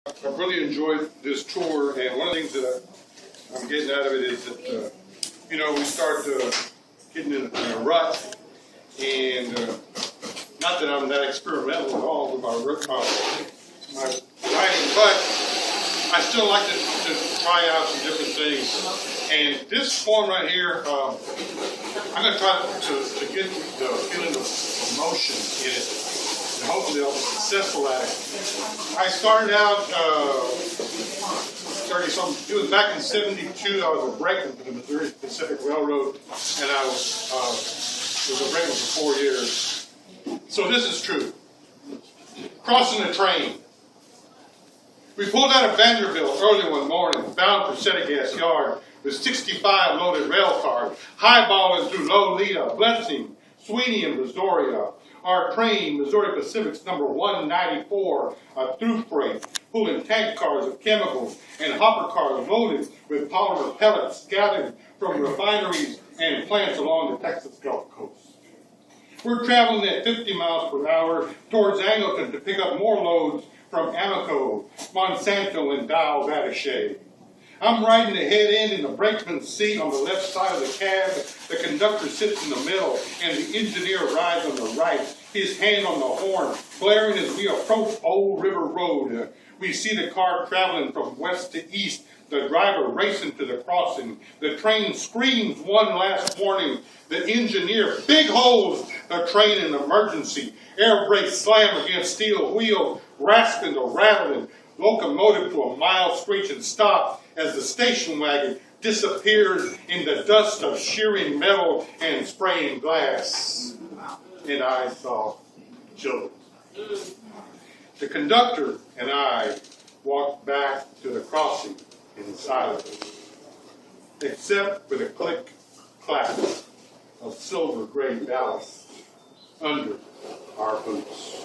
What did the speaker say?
I've really enjoyed this tour, and one of the things that I'm getting out of it is that, we start getting in a rut, and not that I'm that experimental at all with my writing, but I still like to try out some different things. And this poem right here, I'm going to try to get the feeling of emotion in it, and hopefully I'll be successful at it. I started out it was back in '72. I was a brakeman for the Missouri Pacific Railroad, and I was a brakeman for 4 years. So this is true. Crossing the train. We pulled out of Vanderbilt early one morning, bound for Settegas Yard, with 65 loaded rail cars, highballing through Lolita, Blessing, Sweeney, and Brazoria. Our train, Missouri Pacific's number 194, a through freight, pulling tank cars of chemicals and hopper cars loaded with polymer pellets gathered from refineries and plants along the Texas Gulf Coast. We're traveling at 50 miles per hour towards Angleton to pick up more loads from Amoco, Monsanto, and Dow Attaché. I'm riding the head end in the brakeman's seat on the left side of the cab. The conductor sits in the middle, and the engineer rides on the right, his hand on the horn, blaring as we approach Old River Road. We see the car traveling from west to east, the driver racing to the crossing. The train screams one last warning. The engineer big holes the train in emergency. Air brakes slam against steel wheels, rasping or rattling. Locomotive to a mild screeching stop as the station wagon disappears in the dust of shearing metal and spraying glass. And I saw children. The conductor and I walked back to the crossing in silence, except for the click-clack of silver gray ballast under our boots.